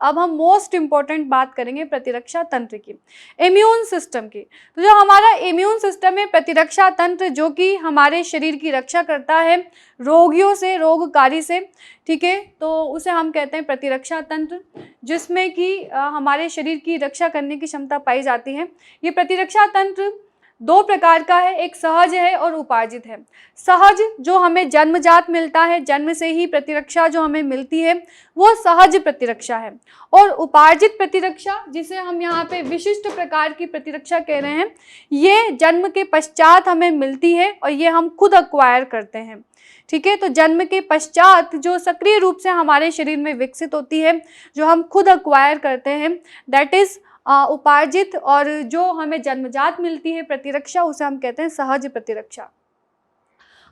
अब हम most important बात करेंगे प्रतिरक्षा तंत्र की, इम्यून सिस्टम की। तो जो हमारा इम्यून सिस्टम है, प्रतिरक्षा तंत्र, जो कि हमारे शरीर की रक्षा करता है रोगियों से, रोगकारी से, ठीक है, तो उसे हम कहते हैं प्रतिरक्षा तंत्र, जिसमें कि हमारे शरीर की रक्षा करने की क्षमता पाई जाती है। ये प्रतिरक्षा तंत्र दो प्रकार का है, एक सहज है और उपार्जित है। सहज जो हमें जन्मजात मिलता है, जन्म से ही प्रतिरक्षा जो हमें मिलती है, वो सहज प्रतिरक्षा है। और उपार्जित प्रतिरक्षा, जिसे हम यहाँ पे विशिष्ट प्रकार की प्रतिरक्षा कह रहे हैं, ये जन्म के पश्चात हमें मिलती है और ये हम खुद अक्वायर करते हैं, ठीक है। तो जन्म के पश्चात जो सक्रिय रूप से हमारे शरीर में विकसित होती है, जो हम खुद अक्वायर करते हैं, दैट इज उपार्जित। और जो हमें जन्मजात मिलती है प्रतिरक्षा, उसे हम कहते हैं सहज प्रतिरक्षा।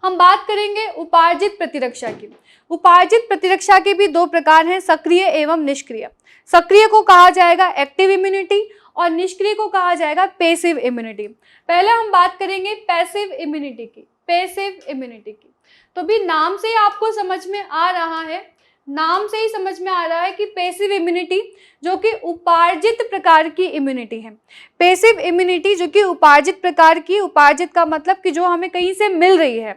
हम बात करेंगे उपार्जित प्रतिरक्षा की। उपार्जित प्रतिरक्षा के भी दो प्रकार हैं, सक्रिय एवं निष्क्रिय। सक्रिय को कहा जाएगा एक्टिव इम्यूनिटी और निष्क्रिय को कहा जाएगा पैसिव इम्यूनिटी। पहले हम बात करेंगे पैसिव इम्यूनिटी की, पैसिव इम्यूनिटी की। तो भी नाम से ही आपको समझ में आ रहा है, नाम से ही समझ में आ रहा है कि पैसिव इम्यूनिटी जो कि उपार्जित प्रकार की इम्यूनिटी है। पैसिव इम्यूनिटी जो कि उपार्जित प्रकार की, उपार्जित का मतलब कि जो हमें कहीं से मिल रही है,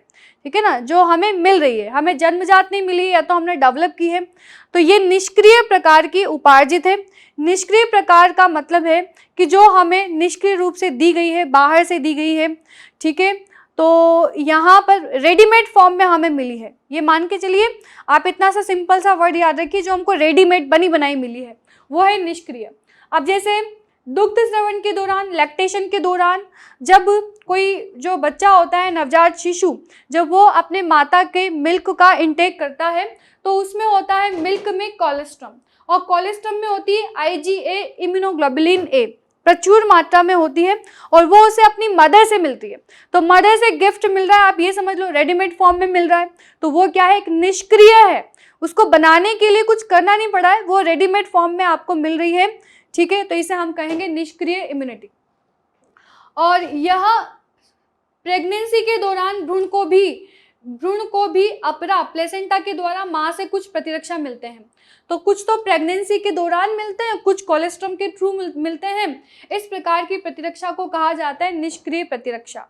ठीक है ना, जो हमें मिल रही है, हमें जन्मजात नहीं मिली या तो हमने डेवलप की है। तो ये निष्क्रिय प्रकार की उपार्जित है। निष्क्रिय प्रकार का मतलब है कि जो हमें निष्क्रिय रूप से दी गई है, बाहर से दी गई है, ठीक है, तो यहाँ पर रेडीमेड फॉर्म में हमें मिली है। ये मान के चलिए, आप इतना सा सिंपल सा वर्ड याद रखिए, जो हमको रेडीमेड बनी बनाई मिली है, वो है निष्क्रिय। अब जैसे दुग्ध स्रवण के दौरान, लैक्टेशन के दौरान, जब कोई जो बच्चा होता है, नवजात शिशु, जब वो अपने माता के मिल्क का इंटेक करता है, तो उसमें होता है मिल्क में कोलेस्ट्रम, और कोलेस्ट्रम में होती है IgA, इम्यूनोग्लोबुलिन A, प्रचुर मात्रा में होती है, और वो उसे अपनी मदर से मिलती है। तो मदर से गिफ्ट मिल रहा है, आप ये समझ लो रेडीमेड फॉर्म में मिल रहा है, तो वो क्या है, एक निष्क्रिय है। उसको बनाने के लिए कुछ करना नहीं पड़ा है, वो रेडीमेड फॉर्म में आपको मिल रही है, ठीक है। तो इसे हम कहेंगे निष्क्रिय इम्यूनिटी। और यह प्रेगनेंसी के दौरान भ्रूण को भी अपरा प्लेसेंटा के द्वारा माँ से कुछ प्रतिरक्षा मिलते हैं। तो कुछ तो प्रेगनेंसी के दौरान मिलते हैं, कुछ कोलेस्ट्रम के थ्रू मिलते हैं। इस प्रकार की प्रतिरक्षा को कहा जाता है निष्क्रिय प्रतिरक्षा।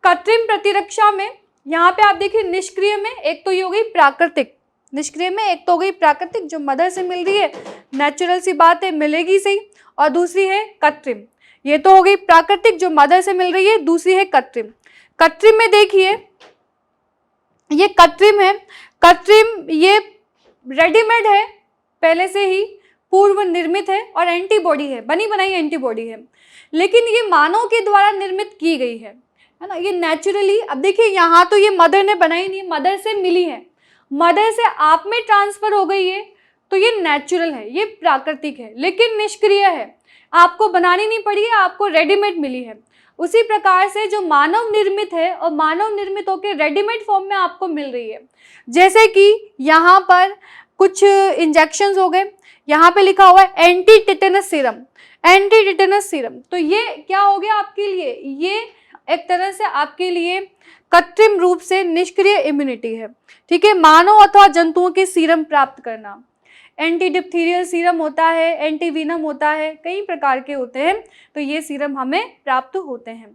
कृत्रिम प्रतिरक्षा में यहाँ पे आप देखिए, निष्क्रिय में एक तो ये हो गई प्राकृतिक, निष्क्रिय में एक तो हो गई प्राकृतिक जो मदर से मिल रही है, नेचुरल सी बात है, मिलेगी सही, और दूसरी है कृत्रिम। ये तो हो गई प्राकृतिक जो मदर से मिल रही है, दूसरी है कृत्रिम। कृत्रिम में देखिए, ये कृत्रिम है, कृत्रिम ये रेडीमेड है, पहले से ही पूर्व निर्मित है, और एंटीबॉडी है, बनी बनाई एंटीबॉडी है, लेकिन ये मानव के द्वारा निर्मित की गई है ना, ये नेचुरली। अब देखिए, यहाँ तो ये मदर ने बनाई नहीं, मदर से मिली है, मदर से आप में ट्रांसफर हो गई है, तो ये नेचुरल है, ये प्राकृतिक है, लेकिन निष्क्रिय है, आपको बनानी नहीं पड़ी है, आपको रेडीमेड मिली है। उसी प्रकार से जो मानव निर्मित है और मानव निर्मित होकर रेडीमेड फॉर्म में आपको मिल रही है, जैसे कि यहाँ पर कुछ इंजेक्शंस हो गए, यहाँ पे लिखा हुआ है anti tetanus serum, anti tetanus serum. तो ये क्या हो गया आपके लिए, ये एक तरह से आपके लिए कृत्रिम रूप से निष्क्रिय इम्यूनिटी है, ठीक है। मानव अथवा जंतुओं के सीरम प्राप्त करना, एंटी डिप्थीरियल सीरम होता है, एंटीवीनम होता है, कई प्रकार के होते हैं, तो ये सीरम हमें प्राप्त होते हैं।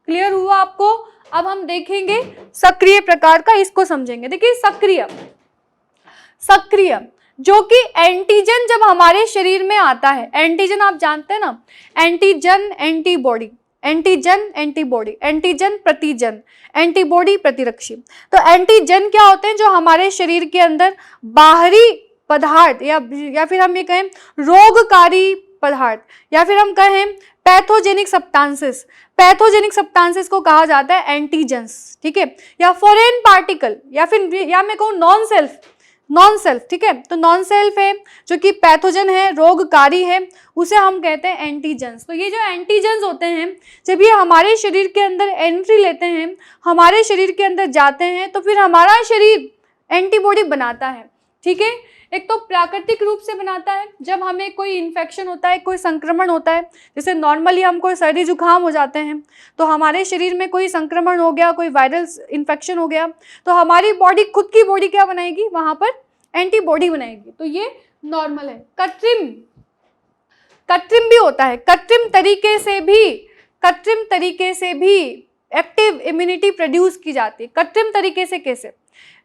क्लियर हुआ आपको? अब हम देखेंगे सक्रिय प्रकार का, इसको समझेंगे। देखिए सक्रिय जो कि एंटीजन जब हमारे शरीर में आता है, एंटीजन आप जानते हैं ना, antigen antibody, antigen antibody, antigen प्रतिजन, एंटीबॉडी प्रतिरक्षी। तो एंटीजन क्या होते हैं, जो हमारे शरीर के अंदर बाहरी पदार्थ या फिर हम ये कहें रोगकारी पदार्थ, या फिर हम कहें पैथोजेनिक सब्सटेंसेस, पैथोजेनिक सब्सटेंसेस को कहा जाता है एंटीजेंस, ठीक है, या फॉरेन पार्टिकल, या मैं कहूँ नॉन सेल्फ, ठीक है। तो नॉन सेल्फ है जो कि पैथोजन है, रोगकारी है, उसे हम कहते हैं एंटीजेंस। तो ये जो एंटीजेंस होते हैं, जब ये हमारे शरीर के अंदर एंट्री लेते हैं, हमारे शरीर के अंदर जाते हैं, तो फिर हमारा शरीर एंटीबॉडी बनाता है, ठीक है। एक तो प्राकृतिक रूप से बनाता है, जब हमें कोई इन्फेक्शन होता है, कोई संक्रमण होता है, जैसे नॉर्मली हमको सर्दी जुकाम हो जाते हैं, तो हमारे शरीर में कोई संक्रमण हो गया, कोई वायरल इन्फेक्शन हो गया, तो हमारी बॉडी, खुद की बॉडी क्या बनाएगी, वहाँ पर एंटीबॉडी बनाएगी। तो ये नॉर्मल है। कृत्रिम भी होता है, कृत्रिम तरीके से भी एक्टिव इम्यूनिटी प्रोड्यूस की जाती है। कृत्रिम तरीके से कैसे?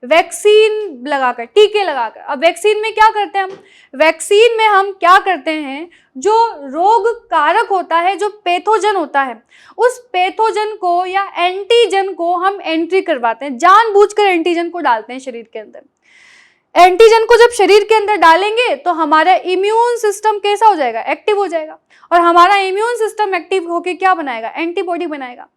वैक्सीन लगाकर, टीके लगाकर। अब वैक्सीन में क्या करते हैं हम? वैक्सीन में हम क्या करते हैं, जो रोग कारक होता है, जो पैथोजन होता है, उस पैथोजन को या एंटीजन को हम एंट्री करवाते हैं, जानबूझकर एंटीजन को डालते हैं शरीर के अंदर। एंटीजन को जब शरीर के अंदर डालेंगे तो हमारा इम्यून सिस्टम कैसा हो जाएगा? एक्टिव हो जाएगा। और हमारा इम्यून सिस्टम एक्टिव होकर क्या बनाएगा? एंटीबॉडी बनाएगा।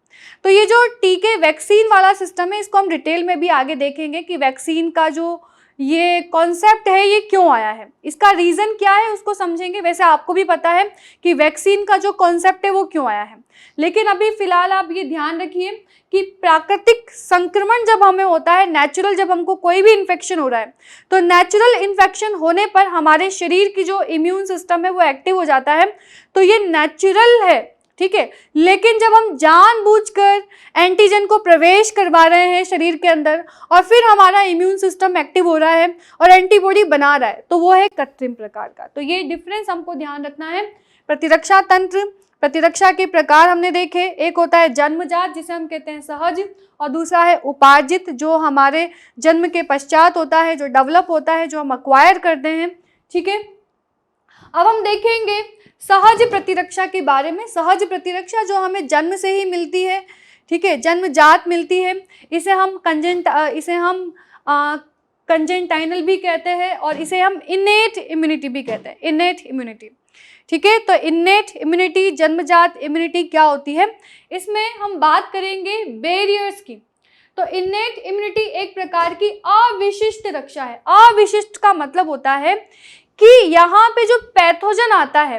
तो ये जो टीके वैक्सीन वाला सिस्टम है, इसको हम डिटेल में भी आगे देखेंगे कि वैक्सीन का जो ये कॉन्सेप्ट है ये क्यों आया है, इसका रीजन क्या है उसको समझेंगे। वैसे आपको भी पता है कि वैक्सीन का जो कॉन्सेप्ट है वो क्यों आया है, लेकिन अभी फिलहाल आप ये ध्यान रखिए कि प्राकृतिक संक्रमण जब हमें होता है, नेचुरल जब हमको कोई भी इन्फेक्शन हो रहा है, तो नेचुरल इन्फेक्शन होने पर हमारे शरीर की जो इम्यून सिस्टम है वो एक्टिव हो जाता है। तो ये नेचुरल है, ठीक है। लेकिन जब हम जानबूझकर एंटीजन को प्रवेश करवा रहे हैं शरीर के अंदर और फिर हमारा इम्यून सिस्टम एक्टिव हो रहा है और एंटीबॉडी बना रहा है, तो वो है कृत्रिम प्रकार का। तो ये डिफरेंस हमको ध्यान रखना है। प्रतिरक्षा तंत्र, प्रतिरक्षा के प्रकार हमने देखे। एक होता है जन्मजात, जिसे हम कहते हैं सहज, और दूसरा है उपार्जित, जो हमारे जन्म के पश्चात होता है, जो डेवलप होता है, जो हम अक्वायर करते हैं, ठीक है। अब हम देखेंगे सहज प्रतिरक्षा के बारे में। सहज प्रतिरक्षा जो हमें जन्म से ही मिलती है, ठीक है, जन्मजात मिलती है। इसे हम कंजेंटाइनल भी कहते हैं और इसे हम इनेट इम्यूनिटी भी कहते हैं, इनेट इम्यूनिटी, ठीक है। तो इनेट इम्यूनिटी, जन्मजात इम्यूनिटी क्या होती है, इसमें हम बात करेंगे बैरियर्स की। तो इनेट इम्यूनिटी एक प्रकार की अविशिष्ट रक्षा है। अविशिष्ट का मतलब होता है कि यहाँ पे जो पैथोजन आता है,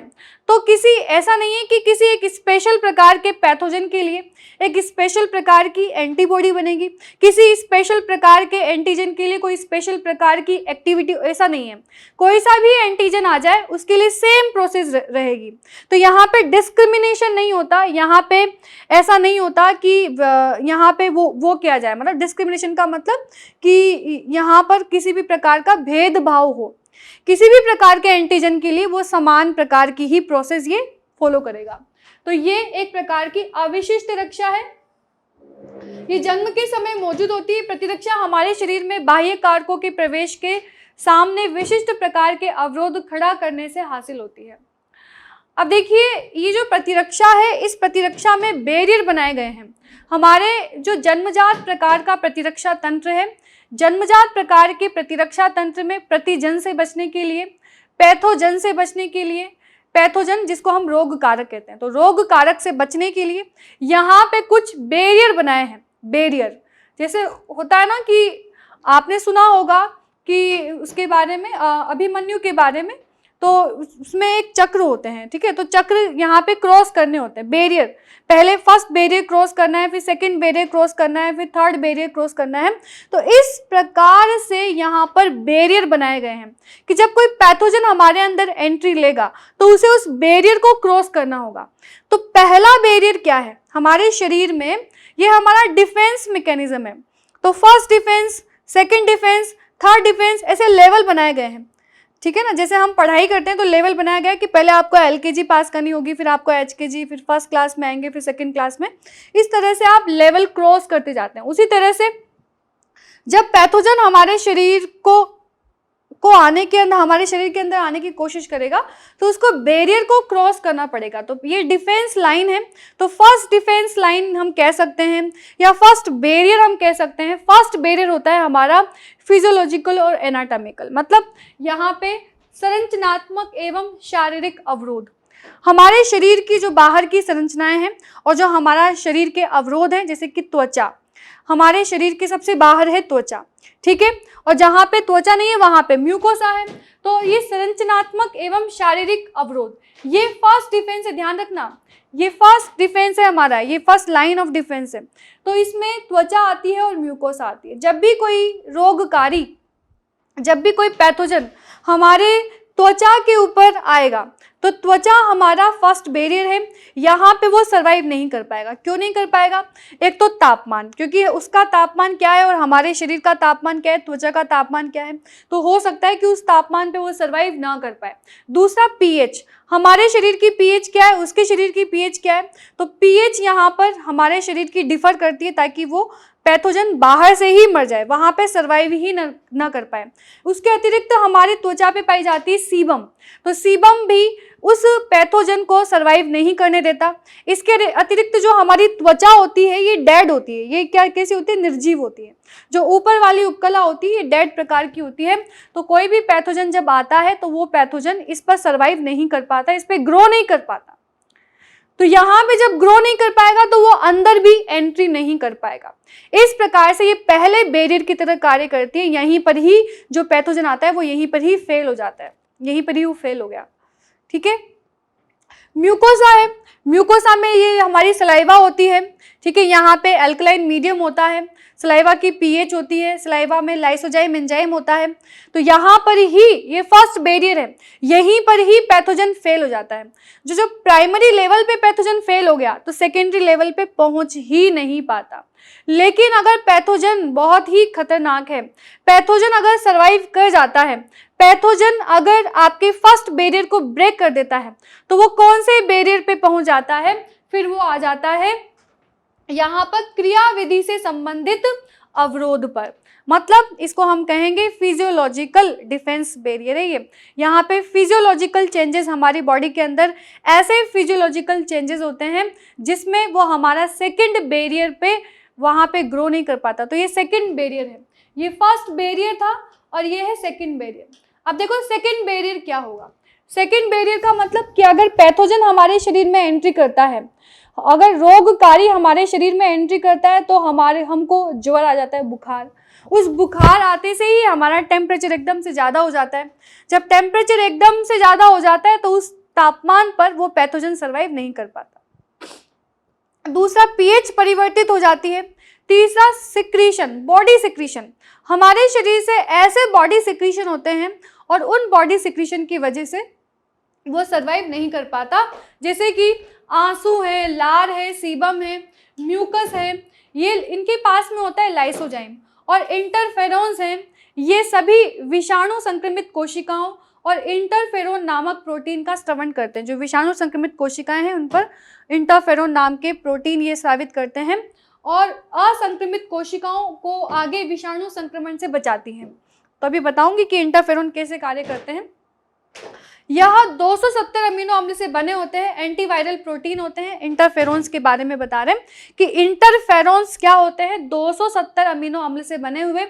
तो किसी ऐसा नहीं है कि किसी एक स्पेशल प्रकार के पैथोजन के लिए एक स्पेशल प्रकार की एंटीबॉडी बनेगी, किसी स्पेशल प्रकार के एंटीजन के लिए कोई स्पेशल प्रकार की एक्टिविटी, ऐसा नहीं है। कोई सा भी एंटीजन आ जाए उसके लिए सेम प्रोसेस रहेगी। तो यहाँ पे डिस्क्रिमिनेशन नहीं होता, यहाँ पे ऐसा नहीं होता कि यहाँ पे वो किया जाए, मतलब डिस्क्रिमिनेशन का मतलब कि यहाँ पर किसी भी प्रकार का भेदभाव हो। किसी भी प्रकार के एंटीजन के लिए वो समान प्रकार की ही प्रोसेस ये फॉलो करेगा। तो ये एक प्रकार की अविशिष्ट रक्षा है, ये जन्म के समय मौजूद होती है। प्रतिरक्षा हमारे शरीर में बाह्य कारकों के प्रवेश के सामने विशिष्ट प्रकार के अवरोध खड़ा करने से हासिल होती है। अब देखिए, ये जो प्रतिरक्षा है, इस प्रतिरक्षा में बैरियर बनाए गए हैं। हमारे जो जन्मजात प्रकार का प्रतिरक्षा तंत्र है, जन्मजात प्रकार के प्रतिरक्षा तंत्र में प्रतिजन से बचने के लिए, पैथोजन से बचने के लिए, पैथोजन जिसको हम रोग कारक कहते हैं, तो रोग कारक से बचने के लिए यहाँ पे कुछ बैरियर बनाए हैं। बैरियर जैसे होता है ना कि आपने सुना होगा कि उसके बारे में, अभिमन्यु के बारे में, तो उसमें एक चक्र होते हैं, ठीक है। तो चक्र यहाँ पे क्रॉस करने होते हैं, बैरियर। पहले फर्स्ट बैरियर क्रॉस करना है, फिर सेकंड बैरियर क्रॉस करना है, फिर थर्ड बैरियर क्रॉस करना है। तो इस प्रकार से यहाँ पर बैरियर बनाए गए हैं कि जब कोई पैथोजन हमारे अंदर एंट्री लेगा तो उसे उस बैरियर को क्रॉस करना होगा। तो पहला बैरियर क्या है हमारे शरीर में, ये हमारा डिफेंस मैकेनिज्म है। तो first defence, second defence, third defence, ऐसे लेवल बनाए गए हैं, ठीक है ना। जैसे हम पढ़ाई करते हैं तो लेवल बनाया गया कि पहले आपको एलकेजी पास करनी होगी, फिर आपको एचकेजी, फिर फर्स्ट क्लास में आएंगे, फिर सेकंड क्लास में, इस तरह से आप लेवल क्रॉस करते जाते हैं। उसी तरह से जब पैथोजन हमारे शरीर हमारे शरीर के अंदर आने की कोशिश करेगा तो उसको बैरियर को क्रॉस करना पड़ेगा। तो ये डिफेंस लाइन है। तो फर्स्ट डिफेंस लाइन हम कह सकते हैं या फर्स्ट बैरियर हम कह सकते हैं। फर्स्ट बैरियर होता है हमारा फिजियोलॉजिकल और एनाटॉमिकल, मतलब यहाँ पे संरचनात्मक एवं शारीरिक अवरोध। हमारे शरीर की जो बाहर की संरचनाएं हैं और जो हमारा शरीर के अवरोध हैं, जैसे कि त्वचा, हमारे शरीर के सबसे बाहर है त्वचा, ठीक है, और जहाँ पे त्वचा नहीं है वहाँ पे म्यूकोसा है। तो ये संरचनात्मक एवं शारीरिक अवरोध, ये फर्स्ट डिफेंस है, ध्यान रखना, ये फर्स्ट डिफेंस है हमारा, ये फर्स्ट लाइन ऑफ डिफेंस है। तो इसमें त्वचा आती है और म्यूकोसा आती है। जब भी कोई रोगकारी, जब भी कोई पैथोजन हमारे त्वचा के ऊपर आएगा, तो त्वचा हमारा फर्स्ट बैरियर है, यहाँ पे वो सर्वाइव नहीं कर पाएगा। क्यों नहीं कर पाएगा? एक तो तापमान, क्योंकि उसका तापमान क्या है और हमारे शरीर का तापमान क्या है, त्वचा का तापमान क्या है, तो हो सकता है कि उस तापमान पे वो सर्वाइव ना कर पाए। दूसरा पीएच, हमारे शरीर की पीएच क्या है, उसके शरीर की पीएच क्या है, तो पीएच यहाँ पर हमारे शरीर की डिफर करती है ताकि वो पैथोजन बाहर से ही मर जाए, वहाँ पे सर्वाइव ही ना कर पाए। उसके अतिरिक्त हमारी त्वचा पे पाई जाती है सीबम, तो सीबम भी उस पैथोजन को सर्वाइव नहीं करने देता। इसके अतिरिक्त जो हमारी त्वचा होती है ये डेड होती है, ये क्या कैसी होती है, निर्जीव होती है। जो ऊपर वाली उपकला होती है ये डेड प्रकार की होती है, तो कोई भी पैथोजन जब आता है तो वो पैथोजन इस पर सर्वाइव नहीं कर पाता, इस पर ग्रो नहीं कर पाता। तो यहाँ पे जब ग्रो नहीं कर पाएगा तो वो अंदर भी एंट्री नहीं कर पाएगा। इस प्रकार से ये पहले बैरियर की तरह कार्य करती है, यहीं पर ही जो पैथोजन आता है वो यहीं पर ही फेल हो जाता है, यहीं पर ही वो फेल हो गया। ठीक है। म्यूकोसा है, म्यूकोसा में ये हमारी सलाइवा होती है। ठीक है, यहाँ पे अल्कलाइन मीडियम होता है, सलाइवा की पीएच होती है, सलाइवा में लाइसोजाइम एंजाइम होता है, तो यहाँ पर ही ये फर्स्ट बैरियर है, यहीं पर ही पैथोजन फेल हो जाता है। जो प्राइमरी लेवल पे पैथोजन फेल हो गया तो सेकेंडरी लेवल पे पहुंच ही नहीं पाता। लेकिन अगर पैथोजन बहुत ही खतरनाक है, पैथोजन अगर सर्वाइव कर जाता है, पैथोजन अगर आपके फर्स्ट बैरियर को ब्रेक कर देता है, तो वो कौन से बैरियर पे पहुंच जाता है, फिर वो आ जाता है यहाँ पर क्रियाविधि से संबंधित अवरोध पर। मतलब इसको हम कहेंगे फिजियोलॉजिकल डिफेंस बैरियर है ये। यहाँ पे फिजियोलॉजिकल चेंजेस हमारी बॉडी के अंदर ऐसे फिजियोलॉजिकल चेंजेस होते हैं जिसमें वो हमारा सेकंड बैरियर पे वहाँ पे ग्रो नहीं कर पाता। तो ये सेकंड बैरियर है, ये फर्स्ट बैरियर था और ये है सेकंड बैरियर। अब देखो सेकंड बैरियर क्या होगा। सेकंड बैरियर का मतलब कि अगर पैथोजन हमारे शरीर में एंट्री करता है, अगर रोगकारी हमारे शरीर में एंट्री करता है तो हमको ज्वर आ जाता है, बुखार। उस बुखार आते से ही हमारा टेम्परेचर एकदम से ज़्यादा हो जाता है। जब टेम्परेचर एकदम से ज़्यादा हो जाता है तो उस तापमान पर वो पैथोजन सर्वाइव नहीं कर पाता। दूसरा पीएच परिवर्तित हो जाती है। तीसरा सिक्रीशन, बॉडी सिक्रीशन, हमारे शरीर से ऐसे बॉडी सिक्रीशन होते हैं और उन बॉडी सिक्रीशन की वजह से वो सर्वाइव नहीं कर पाता, जैसे कि आंसू है, लार है, सीबम है, म्यूकस है, ये इनके पास में होता है लाइसोजाइम, और इंटरफेरोन्स हैं, ये सभी विषाणु संक्रमित कोशिकाओं और इंटरफेरोन नामक प्रोटीन का स्रवण करते हैं। जो विषाणु संक्रमित कोशिकाएं हैं उन पर इंटरफेरोन नाम के प्रोटीन ये स्रावित करते हैं और असंक्रमित कोशिकाओं को आगे विषाणु संक्रमण से बचाती हैं। तो अभी बताऊंगी कि इंटरफेरोन कैसे कार्य करते हैं। यह 270 अमीनो अम्ल से बने होते हैं, एंटीवायरल प्रोटीन होते हैं। इंटरफेरोन्स के बारे में बता रहे हैं कि इंटरफेरोन्स क्या होते हैं, 270 अमीनो अम्ल से बने हुए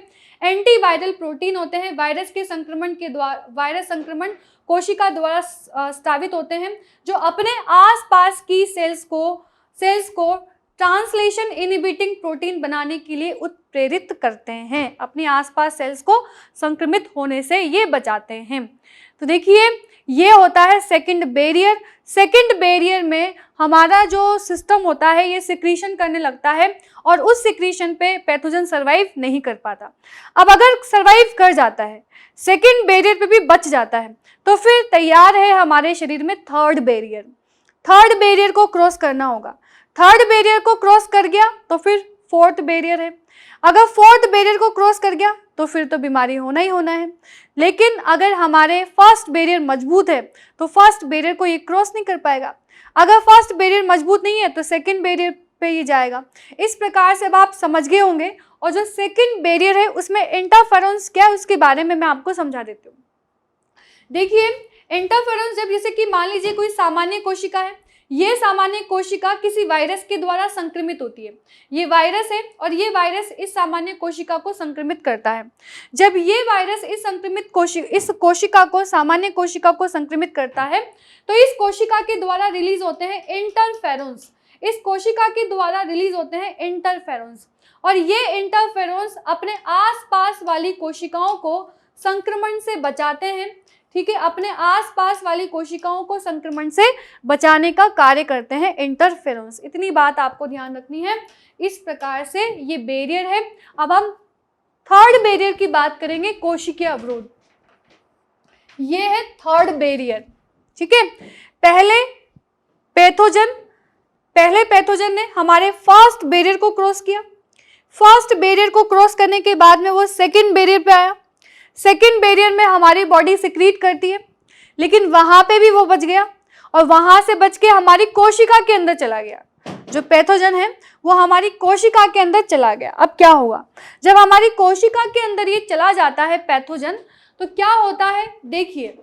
एंटीवायरल प्रोटीन होते हैं। वायरस के संक्रमण के द्वारा, वायरस संक्रमण कोशिका द्वारा स्रावित होते हैं, जो अपने आसपास की सेल्स को ट्रांसलेशन इनहिबिटिंग प्रोटीन बनाने के लिए उत्प्रेरित करते हैं। अपने आसपास सेल्स को संक्रमित होने से ये बचाते हैं। तो देखिए ये होता है सेकंड बैरियर। सेकंड बैरियर में हमारा जो सिस्टम होता है ये सिक्रीशन करने लगता है और उस सिक्रीशन पे पैथोजन सर्वाइव नहीं कर पाता। अब अगर सर्वाइव कर जाता है, सेकंड बैरियर पे भी बच जाता है, तो फिर तैयार है हमारे शरीर में थर्ड बैरियर। थर्ड बैरियर को क्रॉस करना होगा। थर्ड बैरियर को क्रॉस कर गया तो फिर फोर्थ बैरियर है। अगर फोर्थ बैरियर को क्रॉस कर गया तो फिर तो बीमारी होना ही होना है। लेकिन अगर हमारे फर्स्ट बैरियर मजबूत है तो फर्स्ट बैरियर को ये क्रॉस नहीं कर पाएगा। अगर फर्स्ट बैरियर मजबूत नहीं है तो सेकंड बैरियर पे ये जाएगा। इस प्रकार से अब आप समझ गए होंगे। और जो सेकंड बैरियर है उसमें इंटरफेरोन्स क्या है उसके बारे में मैं आपको समझा देती हूँ। देखिए इंटरफेरोन्स, जब जैसे कि मान लीजिए कोई सामान्य कोशिका है, ये सामान्य कोशिका किसी वायरस के द्वारा संक्रमित होती है। ये वायरस है और ये वायरस इस सामान्य कोशिका को संक्रमित करता है। जब ये वायरस इस कोशिका को, सामान्य कोशिका को संक्रमित करता है तो इस कोशिका के द्वारा रिलीज होते हैं इंटरफेरोन्स। इस कोशिका के द्वारा रिलीज होते हैं इंटरफेरोन्स और ये इंटरफेरोन्स अपने आसपास वाली कोशिकाओं को संक्रमण से बचाते हैं। ठीक है, अपने आसपास वाली कोशिकाओं को संक्रमण से बचाने का कार्य करते हैं इंटरफेरोन्स। इतनी बात आपको ध्यान रखनी है। इस प्रकार से ये बैरियर है। अब हम थर्ड बैरियर की बात करेंगे, कोशिकीय अवरोध। ये है थर्ड बैरियर, ठीक है। पहले पैथोजन ने हमारे फर्स्ट बैरियर को क्रॉस किया। फर्स्ट बैरियर को क्रॉस करने के बाद में वो सेकंड बैरियर पे आया। सेकंड बैरियर में हमारी बॉडी सिक्रीट करती है, लेकिन वहां पे भी वो बच गया और वहां से बच के हमारी कोशिका के अंदर चला गया। जो पैथोजन है वो हमारी कोशिका के अंदर चला गया। अब क्या होगा, जब हमारी कोशिका के अंदर ये चला जाता है पैथोजन, तो क्या होता है, देखिए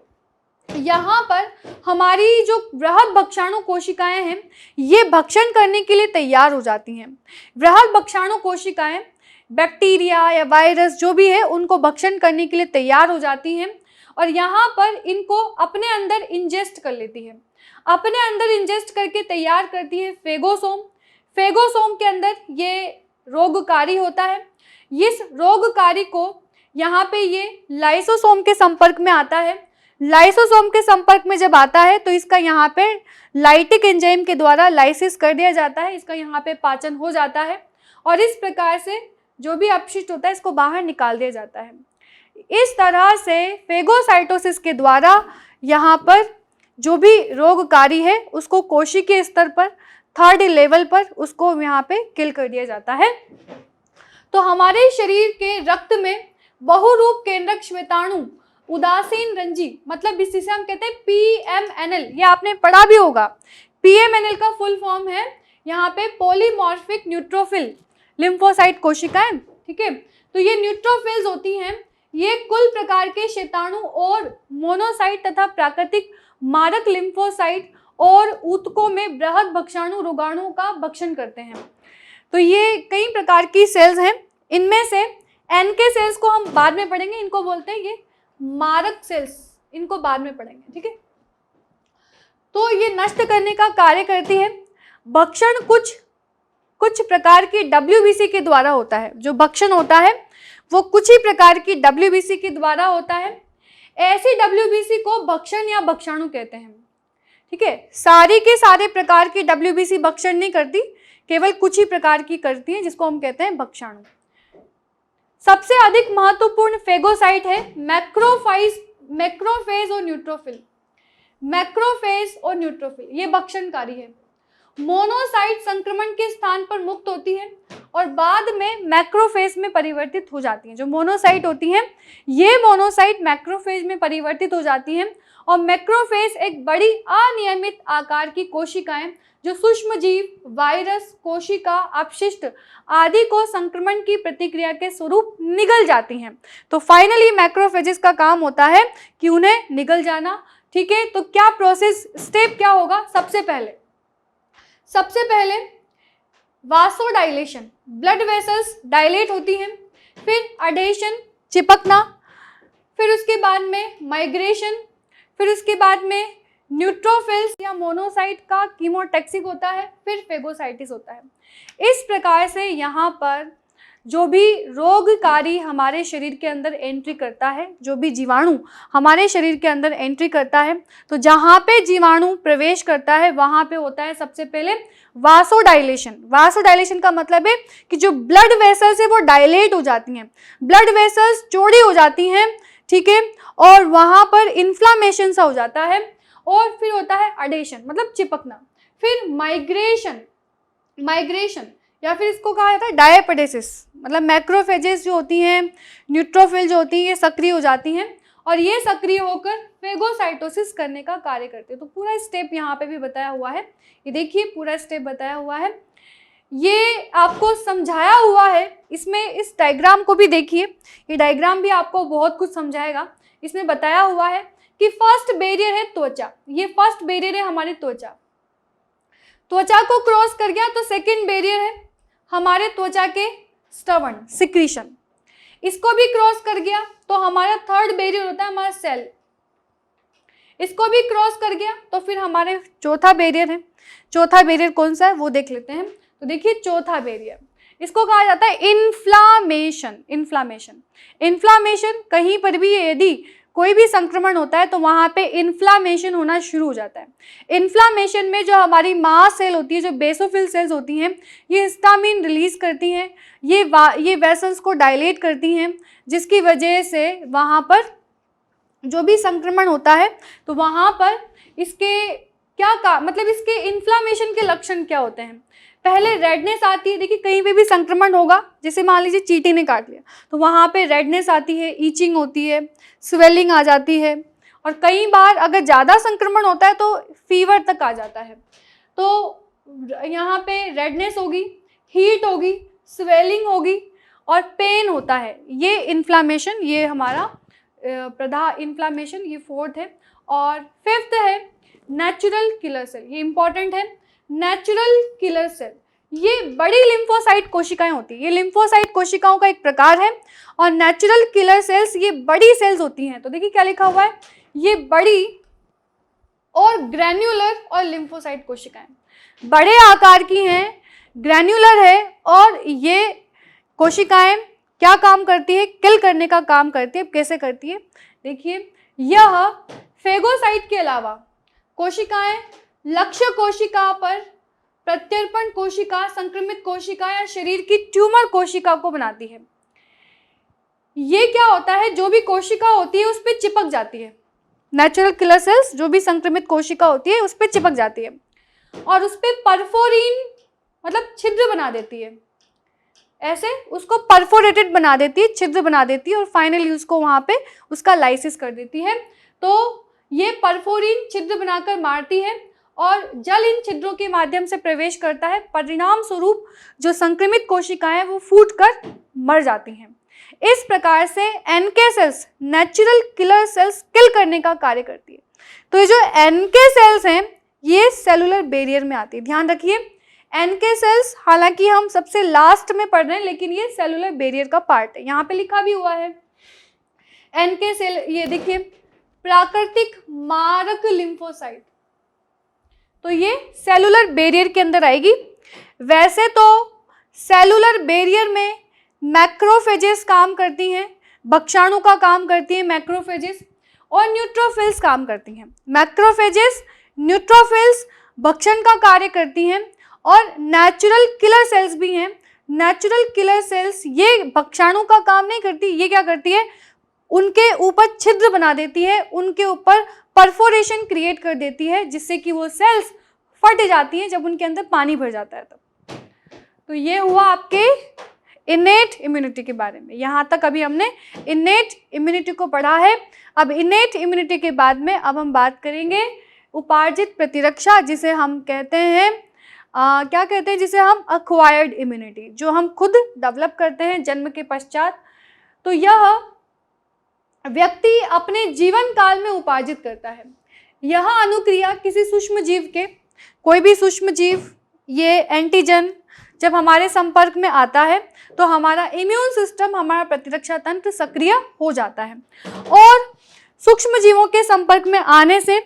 यहाँ पर हमारी जो बृहद भक्षाणु कोशिकाएं हैं ये भक्षण करने के लिए तैयार हो जाती हैं। बृहद भक्षाणु कोशिकाएं बैक्टीरिया या वायरस जो भी है उनको भक्षण करने के लिए तैयार हो जाती हैं और यहाँ पर इनको अपने अंदर इंजेस्ट कर लेती है। अपने अंदर इंजेस्ट करके तैयार करती है फेगोसोम। फेगोसोम के अंदर ये रोगकारी होता है। इस रोगकारी को यहाँ पे ये लाइसोसोम के संपर्क में आता है। लाइसोसोम के संपर्क में जब आता है तो इसका यहाँ पे लाइटिक एंजाइम के द्वारा लाइसिस कर दिया जाता है। इसका यहाँ पे पाचन हो जाता है और इस प्रकार से जो भी अपशिष्ट होता है इसको बाहर निकाल दिया जाता है। इस तरह से फेगोसाइटोसिस के द्वारा यहाँ पर जो भी रोगकारी है उसको कोशिकीय स्तर पर थर्ड लेवल पर उसको यहाँ पे किल कर दिया जाता है। तो हमारे शरीर के रक्त में बहुरूप केंद्रक श्वेताणु उदासीन रंजी, मतलब इसे हम कहते हैं PMNL, ये आपने पढ़ा भी होगा। PMNL का फुल फॉर्म है यहाँ पे पॉलीमॉर्फिक न्यूट्रोफिल लिम्फोसाइट कोशिकाएं, ठीक है। तो ये न्यूट्रोफिल्स होती हैं, ये कुल प्रकार के श्वेताणु और मोनोसाइट तथा प्राकृतिक मारक लिम्फोसाइट और ऊतकों में बृहद भक्षाणु रोगाणुओं का भक्षण करते हैं। तो ये कई प्रकार की सेल्स हैं। इनमें से NK सेल्स को हम बाद में पढ़ेंगे, इनको बोलते हैं ये मारक सेल्स, इनको बाद में पढ़ेंगे, ठीक है। तो ये नष्ट करने का कार्य करती है। भक्षण कुछ प्रकार की WBC के द्वारा होता है। जो भक्षण होता है वो कुछ ही प्रकार की WBC के द्वारा होता है। ऐसी WBC को भक्षण या भक्षाणु कहते हैं, ठीक है। सारी के सारे प्रकार की WBC भक्षण नहीं करती, केवल कुछ ही प्रकार की करती है जिसको हम कहते हैं भक्षाणु। सबसे अधिक महत्वपूर्ण फेगोसाइट है मैक्रोफेज और न्यूट्रोफिल। मैक्रोफेज और न्यूट्रोफिल ये भक्षणकारी है। मोनोसाइट संक्रमण के स्थान पर मुक्त होती है और बाद में मैक्रोफेज में परिवर्तित हो जाती हैं। जो मोनोसाइट होती हैं ये मोनोसाइट मैक्रोफेज में परिवर्तित हो जाती हैं और मैक्रोफेज एक बड़ी अनियमित आकार की कोशिकाएं जो सूक्ष्म जीव, वायरस, कोशिका, अपशिष्ट आदि को संक्रमण की प्रतिक्रिया के स्वरूप निगल जाती हैं। तो फाइनली मैक्रोफेजेस का काम होता है कि उन्हें निगल जाना, ठीक है। तो क्या प्रोसेस, स्टेप क्या होगा, सबसे पहले वासोडाइलेशन, ब्लड वेसल्स डायलेट होती हैं, फिर अडेशन, चिपकना, फिर उसके बाद में माइग्रेशन, फिर उसके बाद में न्यूट्रोफिल्स या मोनोसाइट का कीमोटैक्सिक होता है, फिर फेगोसाइटिस होता है। इस प्रकार से यहाँ पर जो भी रोगकारी हमारे शरीर के अंदर एंट्री करता है, जो भी जीवाणु हमारे शरीर के अंदर एंट्री करता है, तो जहाँ पे जीवाणु प्रवेश करता है वहाँ पे होता है सबसे पहले वासोडाइलेशन। वासोडाइलेशन का मतलब है कि जो ब्लड वेसल्स है वो डायलेट हो जाती हैं, ब्लड वेसल्स चौड़ी हो जाती हैं, ठीक है, और वहाँ पर इन्फ्लामेशन सा हो जाता है। और फिर होता है अडेशन, मतलब चिपकना, फिर माइग्रेशन या फिर इसको कहा जाता है डायपेडेसिस, मतलब मैक्रोफेजेस जो होती हैं, न्यूट्रोफिल जो होती हैं, ये सक्रिय हो जाती हैं और ये सक्रिय होकर फेगोसाइटोसिस करने का कार्य करते हैं। तो पूरा स्टेप यहाँ पे भी बताया हुआ है, ये देखिए पूरा स्टेप बताया हुआ है, ये आपको समझाया हुआ है। इसमें इस डायग्राम को भी देखिए, ये डायग्राम भी आपको बहुत कुछ समझाएगा। इसमें बताया हुआ है कि फर्स्ट बैरियर है त्वचा, ये फर्स्ट बैरियर है हमारी त्वचा को क्रॉस कर गया तो सेकंड बैरियर है हमारे त्वचा के स्टर्वन सिक्रीशन, इसको भी क्रॉस कर गया तो हमारा थर्ड बैरियर होता है हमारा सेल, इसको भी क्रॉस कर गया तो फिर हमारे चौथा बैरियर है। चौथा बैरियर कौन सा है वो देख लेते हैं। तो देखिए चौथा बैरियर, इसको कहा जाता है इन्फ्लामेशन। कहीं पर भी यदि कोई भी संक्रमण होता है तो वहाँ पे इन्फ्लामेशन होना शुरू हो जाता है। इन्फ्लामेशन में जो हमारी मास्ट सेल होती है, जो बेसोफिल सेल्स होती हैं, ये हिस्टामिन रिलीज करती हैं, ये वेसल्स को डायलेट करती हैं, जिसकी वजह से वहाँ पर जो भी संक्रमण होता है तो वहाँ पर इसके मतलब इसके इन्फ्लामेशन के लक्षण क्या होते हैं। पहले रेडनेस आती है, देखिए कहीं पे भी संक्रमण होगा, जैसे मान लीजिए चींटी ने काट लिया तो वहाँ पे रेडनेस आती है, ईचिंग होती है, स्वेलिंग आ जाती है, और कई बार अगर ज़्यादा संक्रमण होता है तो फीवर तक आ जाता है। तो यहाँ पे रेडनेस होगी, हीट होगी, स्वेलिंग होगी और पेन होता है। ये इन्फ्लामेशन, ये हमारा इन्फ्लामेशन, ये फोर्थ है। और फिफ्थ है नेचुरल किलर सेल, ये इंपॉर्टेंट है। नेचुरल किलर सेल ये बड़ी लिम्फोसाइट कोशिकाएं होती है, ये लिम्फोसाइट कोशिकाओं का एक प्रकार है। और नेचुरल किलर सेल्स ये बड़ी सेल्स होती हैं। तो देखिए क्या लिखा हुआ है, ये बड़ी और ग्रैन्युलर और लिम्फोसाइट कोशिकाएं बड़े आकार की हैं, ग्रैन्युलर है, और ये कोशिकाएं क्या काम करती है, किल करने का काम करती है। कैसे करती है, देखिए यह फेगोसाइट के अलावा कोशिकाएं लक्ष्य कोशिका पर प्रत्यर्पण कोशिका, संक्रमित कोशिका या शरीर की ट्यूमर कोशिका को बनाती है। ये क्या होता है, जो भी कोशिका होती है उस पर चिपक जाती है। नेचुरल किलर सेल्स जो भी संक्रमित कोशिका होती है उस पर चिपक जाती है और उस पर परफोरिन मतलब छिद्र बना देती है, ऐसे उसको परफोरेटेड बना देती है, छिद्र बना देती है, और फाइनली उसको वहाँ पे उसका लाइसिस कर देती है। तो ये परफोरिन छिद्र बनाकर मारती है और जल इन छिद्रों के माध्यम से प्रवेश करता है। परिणाम स्वरूप जो संक्रमित कोशिकाएं हैं वो फूटकर मर जाती हैं। इस प्रकार से NK cells natural killer cells kill करने का कार्य करती है। तो ये जो एनके सेल्स हैं ये सेलुलर बैरियर में आती है। ध्यान रखिए, एनके सेल्स हालांकि हम सबसे लास्ट में पढ़ रहे हैं लेकिन ये सेलुलर बैरियर का पार्ट है। यहाँ पे लिखा भी हुआ है एनके सेल, ये देखिए प्राकृतिक मारक लिम्फोसाइट, तो ये सेलुलर बैरियर के अंदर आएगी। वैसे तो सेलुलर बैरियर में मैक्रोफेजेस काम करती हैं, भक्षाणु का काम करती हैं मैक्रोफेजेस, और न्यूट्रोफिल्स काम करती हैं। मैक्रोफेजेस, न्यूट्रोफिल्स भक्षण का कार्य करती हैं, और नेचुरल किलर सेल्स भी हैं। नेचुरल किलर सेल्स ये भक्षाणु का काम नहीं करती, ये क्या करती है, उनके ऊपर छिद्र बना देती है, उनके ऊपर परफोरेशन क्रिएट कर देती है, जिससे कि वो सेल्स फट जाती हैं जब उनके अंदर पानी भर जाता है तब। तो ये हुआ आपके इनेट इम्यूनिटी के बारे में। यहाँ तक अभी हमने इनेट इम्यूनिटी को पढ़ा है। अब इनेट इम्यूनिटी के बाद में अब हम बात करेंगे उपार्जित प्रतिरक्षा, जिसे हम कहते हैं क्या कहते हैं, जिसे हम अक्वायर्ड इम्यूनिटी, जो हम खुद डेवलप करते हैं जन्म के पश्चात। तो यह व्यक्ति अपने जीवन काल में उपार्जित करता है। यह अनुक्रिया किसी सूक्ष्म जीव के, कोई भी सूक्ष्म जीव, ये एंटीजन जब हमारे संपर्क में आता है तो हमारा इम्यून सिस्टम, हमारा प्रतिरक्षा तंत्र सक्रिय हो जाता है। और सूक्ष्म जीवों के संपर्क में आने से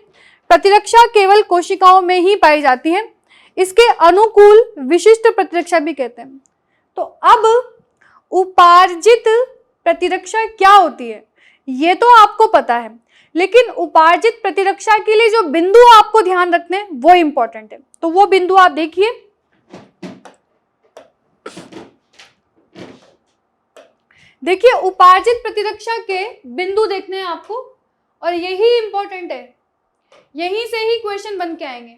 प्रतिरक्षा केवल कोशिकाओं में ही पाई जाती है। इसके अनुकूल विशिष्ट प्रतिरक्षा भी कहते हैं। तो अब उपार्जित प्रतिरक्षा क्या होती है ये तो आपको पता है, लेकिन उपार्जित प्रतिरक्षा के लिए जो बिंदु आपको ध्यान रखने हैं वो इंपॉर्टेंट है। तो वो बिंदु आप देखिए, देखिए उपार्जित प्रतिरक्षा के बिंदु देखने हैं आपको, और यही इंपॉर्टेंट है, यहीं से ही क्वेश्चन बन के आएंगे।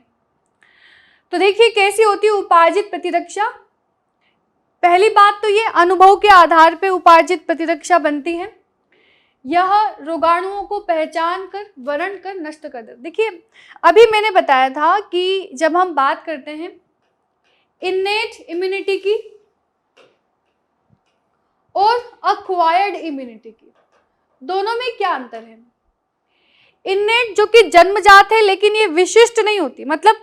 तो देखिए कैसी होती है उपार्जित प्रतिरक्षा। पहली बात तो ये अनुभव के आधार पे उपार्जित प्रतिरक्षा बनती है। यह रोगाणुओं को पहचान कर, वर्ण कर, नष्ट कर देता। देखिए अभी मैंने बताया था कि जब हम बात करते हैं इनेट इम्यूनिटी की और अक्वायर्ड इम्यूनिटी की, दोनों में क्या अंतर है। इनेट जो कि जन्मजात है लेकिन ये विशिष्ट नहीं होती, मतलब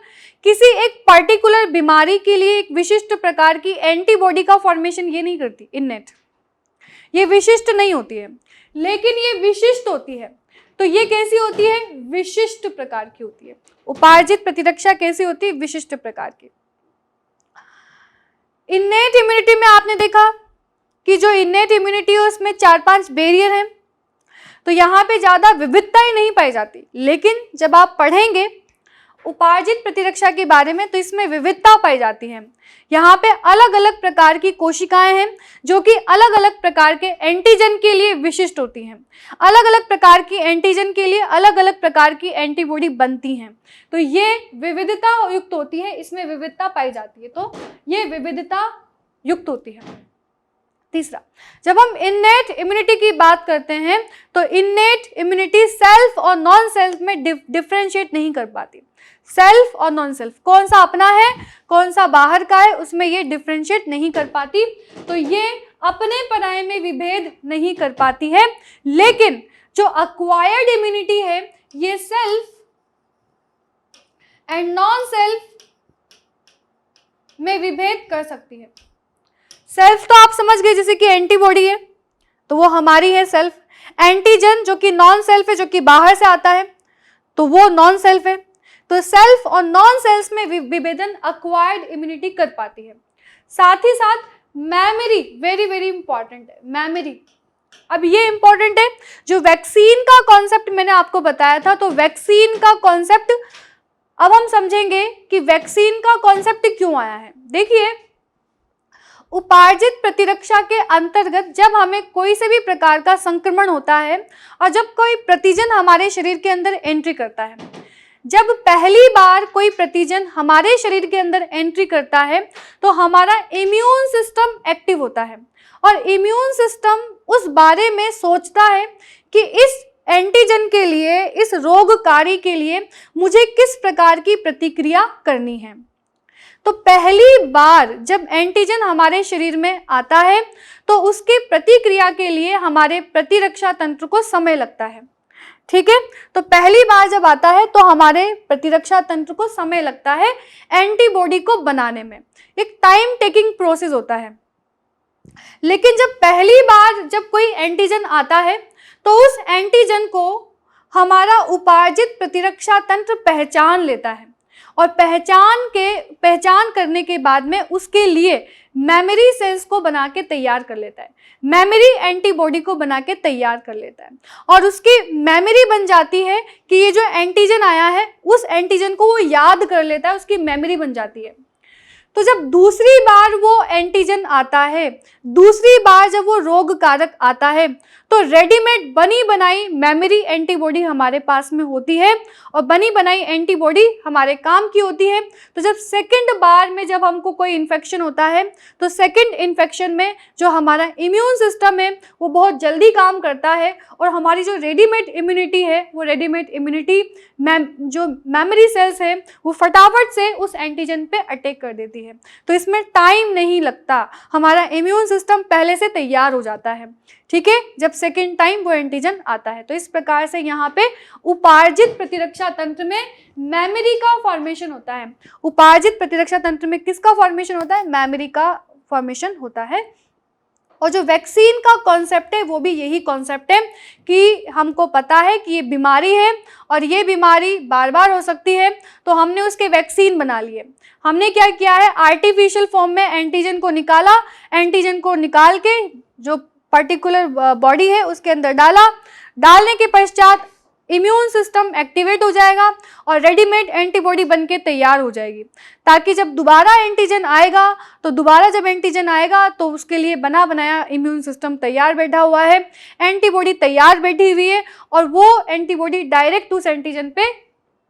किसी एक पर्टिकुलर बीमारी के लिए एक विशिष्ट प्रकार की एंटीबॉडी का फॉर्मेशन ये नहीं करती इनेट, ये विशिष्ट नहीं होती है, लेकिन ये विशिष्ट होती है। तो ये कैसी होती है, विशिष्ट प्रकार की होती है। उपार्जित प्रतिरक्षा कैसी होती है, विशिष्ट प्रकार की। इनेट इम्यूनिटी में आपने देखा कि जो इनेट इम्यूनिटी है उसमें 4-5 बैरियर हैं, तो यहाँ पे ज़्यादा विविधता ही नहीं पाई जाती। लेकिन जब आप पढ़ेंगे उपार्जित प्रतिरक्षा के बारे में, तो इसमें विविधता पाई जाती है। यहाँ पे अलग अलग प्रकार की कोशिकाएं हैं जो कि अलग अलग प्रकार के एंटीजन के लिए विशिष्ट होती हैं। अलग अलग प्रकार की एंटीजन के लिए अलग अलग प्रकार की एंटीबॉडी बनती हैं, तो ये विविधता युक्त होती है, इसमें विविधता पाई जाती है, तो ये विविधता युक्त होती है। तीसरा, जब हम इननेट इम्यूनिटी की बात करते हैं तो इननेट इम्यूनिटी सेल्फ और नॉन सेल्फ में डिफरेंशिएट नहीं कर पाती। सेल्फ और नॉन सेल्फ, कौन सा अपना है कौन सा बाहर का है, उसमें ये डिफरेंशिएट नहीं कर पाती, तो ये अपने पराये में विभेद नहीं कर पाती है। लेकिन जो अक्वायर्ड इम्यूनिटी है ये सेल्फ एंड नॉन सेल्फ में विभेद कर सकती है। सेल्फ तो आप समझ गए, जैसे कि एंटीबॉडी है तो वो हमारी है सेल्फ, एंटीजन जो कि नॉन सेल्फ है, जो कि बाहर से आता है, तो वो नॉन सेल्फ है। तो सेल्फ और नॉन सेल्फ में विभेदन अक्वायर्ड इम्यूनिटी कर पाती है। साथ ही साथ मेमोरी वेरी वेरी इंपॉर्टेंट है। मेमोरी, अब ये इंपॉर्टेंट है, जो वैक्सीन का कॉन्सेप्ट मैंने आपको बताया था, तो वैक्सीन का कॉन्सेप्ट अब हम समझेंगे कि वैक्सीन का कॉन्सेप्ट क्यों आया है। देखिए, उपार्जित प्रतिरक्षा के अंतर्गत जब हमें कोई से भी प्रकार का संक्रमण होता है और जब कोई प्रतिजन हमारे शरीर के अंदर एंट्री करता है, जब पहली बार कोई प्रतिजन हमारे शरीर के अंदर एंट्री करता है तो हमारा इम्यून सिस्टम एक्टिव होता है और इम्यून सिस्टम उस बारे में सोचता है कि इस एंटीजन के लिए, इस रोगकारी के लिए मुझे किस प्रकार की प्रतिक्रिया करनी है। तो पहली बार जब एंटीजन हमारे शरीर में आता है तो उसके प्रतिक्रिया के लिए हमारे प्रतिरक्षा तंत्र को समय लगता है। ठीक है, तो पहली बार जब आता है तो हमारे प्रतिरक्षा तंत्र को समय लगता है एंटीबॉडी को बनाने में, एक टाइम टेकिंग प्रोसेस होता है। लेकिन जब पहली बार जब कोई एंटीजन आता है तो उस एंटीजन को हमारा उपार्जित प्रतिरक्षा तंत्र पहचान लेता है और पहचान करने के बाद में उसके लिए मेमोरी सेल्स को बना के तैयार कर लेता है, मेमोरी एंटीबॉडी को बना के तैयार कर लेता है और उसकी मेमोरी बन जाती है कि ये जो एंटीजन आया है उस एंटीजन को वो याद कर लेता है, उसकी मेमोरी बन जाती है। तो जब दूसरी बार वो एंटीजन आता है, दूसरी बार जब वो रोग कारक आता है तो रेडीमेड बनी बनाई मेमोरी एंटीबॉडी हमारे पास में होती है और बनी बनाई एंटीबॉडी हमारे काम की होती है। तो जब सेकंड बार में जब हमको कोई इन्फेक्शन होता है तो सेकंड इन्फेक्शन में जो हमारा इम्यून सिस्टम है वो बहुत जल्दी काम करता है और हमारी जो रेडीमेड इम्यूनिटी है वो रेडीमेड इम्यूनिटी जो मेमोरी सेल्स है वो फटाफट से उस एंटीजन पे अटैक कर देती है। तो इसमें टाइम नहीं लगता, हमारा इम्यून सिस्टम पहले से तैयार हो जाता है। ठीक है, जब सेकेंड टाइम वो एंटीजन आता है। तो इस प्रकार से यहाँ पे उपार्जित प्रतिरक्षा तंत्र में मेमोरी का फॉर्मेशन होता है। उपार्जित प्रतिरक्षा तंत्र में किसका फॉर्मेशन होता है? मेमोरी का फॉर्मेशन होता है। और जो वैक्सीन का कॉन्सेप्ट है वो भी यही कॉन्सेप्ट है कि हमको पता है कि ये बीमारी है और ये बीमारी बार बार हो सकती है, तो हमने उसके वैक्सीन बना लिए। हमने क्या किया है, आर्टिफिशियल फॉर्म में एंटीजन को निकाला, एंटीजन को निकाल के जो पर्टिकुलर बॉडी है उसके अंदर डाला, डालने के पश्चात इम्यून सिस्टम एक्टिवेट हो जाएगा और रेडीमेड एंटीबॉडी बनके तैयार हो जाएगी, ताकि जब दोबारा एंटीजन आएगा तो दोबारा जब एंटीजन आएगा तो उसके लिए बना बनाया इम्यून सिस्टम तैयार बैठा हुआ है, एंटीबॉडी तैयार बैठी हुई है और वो एंटीबॉडी डायरेक्ट उस एंटीजन पे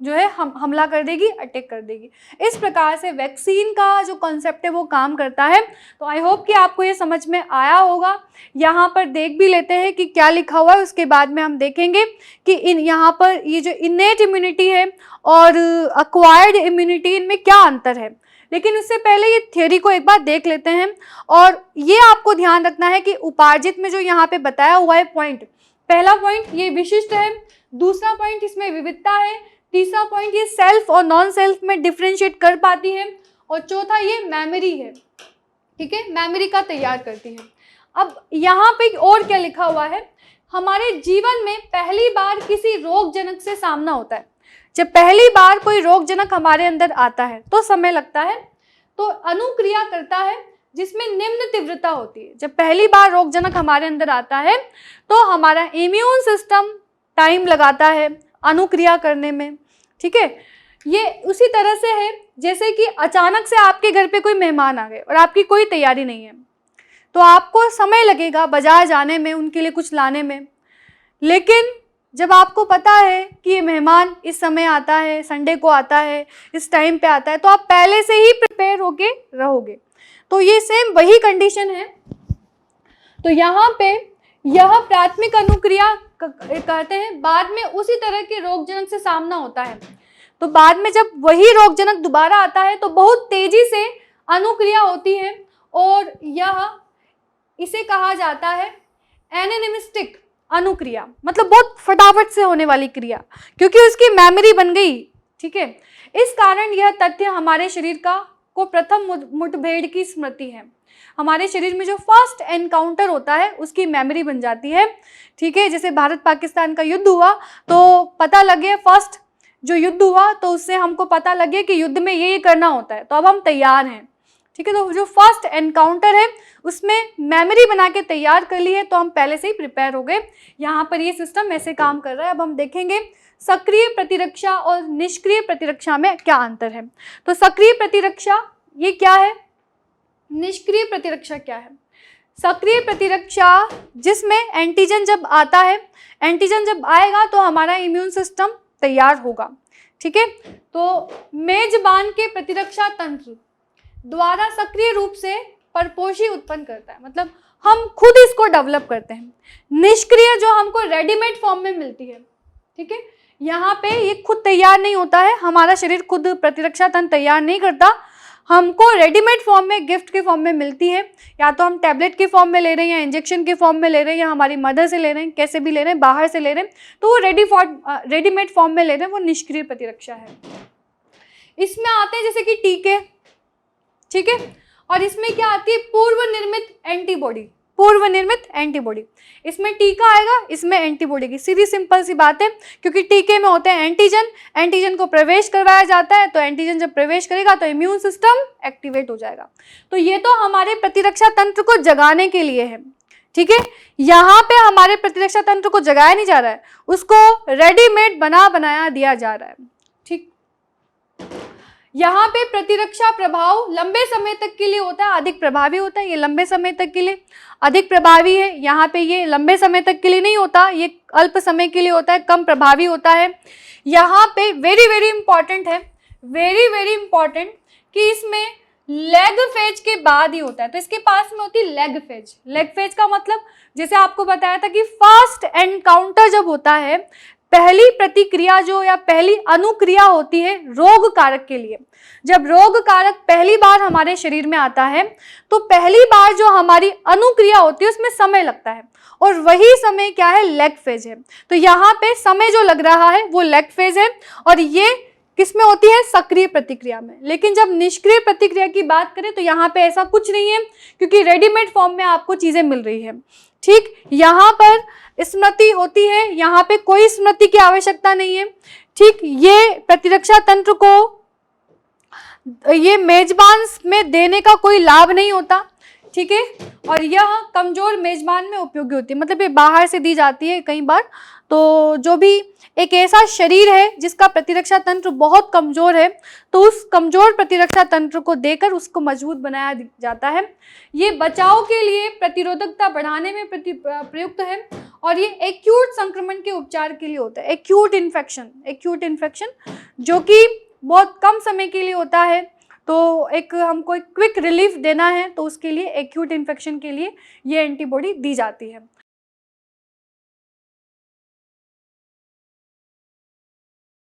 जो है हमला कर देगी, अटैक कर देगी। इस प्रकार से वैक्सीन का जो कॉन्सेप्ट है वो काम करता है। तो आई होप कि आपको ये समझ में आया होगा। यहाँ पर देख भी लेते हैं कि क्या लिखा हुआ है, उसके बाद में हम देखेंगे कि यहाँ पर ये जो इनेट इम्यूनिटी है और अक्वायर्ड इम्यूनिटी, इनमें क्या अंतर है। लेकिन उससे पहले ये थ्योरी को एक बार देख लेते हैं। और ये आपको ध्यान रखना है कि उपार्जित में जो यहाँ पे बताया हुआ है पॉइंट, पहला पॉइंट ये विशिष्ट है, दूसरा पॉइंट इसमें विविधता है, तीसरा पॉइंट ये सेल्फ और नॉन सेल्फ में डिफरेंशिएट कर पाती है और चौथा ये मेमोरी है। ठीक है, मेमोरी का तैयार करती है। अब यहाँ पे और क्या लिखा हुआ है, हमारे जीवन में पहली बार किसी रोगजनक से सामना होता है। जब पहली बार कोई रोगजनक हमारे अंदर आता है तो समय लगता है, तो अनुक्रिया करता है जिसमें निम्न तीव्रता होती है। जब पहली बार रोगजनक हमारे अंदर आता है तो हमारा इम्यून सिस्टम टाइम लगाता है अनुक्रिया करने में। ठीक है, ये उसी तरह से है जैसे कि अचानक से आपके घर पे कोई मेहमान आ गए और आपकी कोई तैयारी नहीं है, तो आपको समय लगेगा बाजार जाने में, उनके लिए कुछ लाने में। लेकिन जब आपको पता है कि ये मेहमान इस समय आता है, संडे को आता है, इस टाइम पे आता है, तो आप पहले से ही प्रिपेयर होके रहोगे। तो ये सेम वही कंडीशन है। तो यहाँ पे यह प्राथमिक अनुक्रिया कहते हैं, बाद में उसी तरह के रोगजनक से सामना होता है। तो बाद में जब वही रोगजनक दोबारा आता है तो बहुत तेजी से अनुक्रिया होती है और यह इसे कहा जाता है एनानिमिस्टिक अनुक्रिया, मतलब बहुत फटाफट से होने वाली क्रिया, क्योंकि उसकी मेमोरी बन गई। ठीक है, इस कारण यह तथ्य हमारे शरीर को प्रथम मुठभेड़ की स्मृति है। हमारे शरीर में जो फर्स्ट एनकाउंटर होता है उसकी मेमोरी बन जाती है। ठीक है, जैसे भारत पाकिस्तान का युद्ध हुआ तो पता लगे, फर्स्ट जो युद्ध हुआ तो उससे हमको पता लगे कि युद्ध में ये करना होता है, तो अब हम तैयार हैं। ठीक है, तो जो फर्स्ट एनकाउंटर है उसमें मेमोरी बना के तैयार कर ली है, तो हम पहले से ही प्रिपेयर हो गए। यहाँ पर ये सिस्टम ऐसे काम कर रहा है। अब हम देखेंगे सक्रिय प्रतिरक्षा और निष्क्रिय प्रतिरक्षा में क्या अंतर है। तो सक्रिय प्रतिरक्षा ये क्या है, निष्क्रिय प्रतिरक्षा क्या है। सक्रिय प्रतिरक्षा जिसमें एंटीजन जब आता है, एंटीजन जब आएगा तो हमारा इम्यून सिस्टम तैयार होगा। ठीक है, तो मेजबान के प्रतिरक्षा तंत्र द्वारा सक्रिय रूप से परपोषी उत्पन्न करता है, मतलब हम खुद इसको डेवलप करते हैं। निष्क्रिय जो हमको रेडीमेड फॉर्म में मिलती है। ठीक है, यहाँ पे ये खुद तैयार नहीं होता है, हमारा शरीर खुद प्रतिरक्षा तंत्र तैयार नहीं करता, हमको रेडीमेड फॉर्म में, गिफ्ट के फॉर्म में मिलती है। या तो हम टैबलेट के फॉर्म में ले रहे हैं, या इंजेक्शन के फॉर्म में ले रहे हैं, या हमारी मदर से ले रहे हैं, कैसे भी ले रहे हैं, बाहर से ले रहे हैं, तो वो रेडीमेड फॉर्म में ले रहे हैं, वो निष्क्रिय प्रतिरक्षा है। इसमें आते हैं जैसे कि टीके। ठीक है, और इसमें क्या आती है, पूर्व निर्मित एंटीबॉडी। पूर्व निर्मित एंटीबॉडी, इसमें टीका आएगा, इसमें एंटीबॉडी की सीधी सिंपल सी बात है, क्योंकि टीके में होते हैं एंटीजन, एंटीजन को प्रवेश करवाया जाता है, तो एंटीजन जब प्रवेश करेगा तो इम्यून सिस्टम एक्टिवेट हो जाएगा। तो ये तो हमारे प्रतिरक्षा तंत्र को जगाने के लिए है। ठीक है, यहाँ पे हमारे प्रतिरक्षा तंत्र को जगाया नहीं जा रहा है, उसको रेडीमेड बनाया दिया जा रहा है। ठीक, यहाँ पे प्रतिरक्षा प्रभाव लंबे समय तक के लिए होता है, अधिक प्रभावी होता है। ये लंबे समय तक के लिए अधिक प्रभावी है, यहाँ पे ये लंबे समय तक के लिए नहीं होता, ये अल्प समय के लिए होता है, कम प्रभावी होता है। यहाँ पे वेरी इंपॉर्टेंट है, वेरी इंपॉर्टेंट कि इसमें लेग फेज के बाद ही होता है। तो इसके पास में होती है लेग फेज। लेग फेज का मतलब जैसे आपको बताया था कि फर्स्ट एनकाउंटर जब होता है, पहली प्रतिक्रिया जो या पहली अनुक्रिया होती है रोग कारक के लिए। जब रोग कारक पहली बार हमारे शरीर में आता है तो पहली बार जो हमारी अनुक्रिया होती है उसमें समय लगता है, और वही समय क्या है, लेग फेज है। तो यहाँ पे समय जो लग रहा है वो लेग फेज है, और ये किसमें होती है, सक्रिय प्रतिक्रिया में। लेकिन जब निष्क्रिय प्रतिक्रिया की बात करें तो यहाँ पे ऐसा कुछ नहीं है, क्योंकि रेडीमेड फॉर्म में आपको चीजें मिल रही है। ठीक, यहाँ पर स्मृति होती है, यहाँ पे कोई स्मृति की आवश्यकता नहीं है। ठीक, ये प्रतिरक्षा तंत्र को ये मेजबान में देने का कोई लाभ नहीं होता। ठीक है, और यह कमजोर मेजबान में उपयोगी होती है, मतलब ये बाहर से दी जाती है कई बार। तो जो भी एक ऐसा शरीर है जिसका प्रतिरक्षा तंत्र बहुत कमजोर है, तो उस कमजोर प्रतिरक्षा तंत्र को देकर उसको मजबूत बनाया जाता है। ये बचाव के लिए, प्रतिरोधकता बढ़ाने में प्रयुक्त है, और ये एक्यूट संक्रमण के उपचार के लिए होता है। एक्यूट इन्फेक्शन जो कि बहुत कम समय के लिए होता है, तो एक हमको एक क्विक रिलीफ देना है, तो उसके लिए एक्यूट इन्फेक्शन के लिए ये एंटीबॉडी दी जाती है।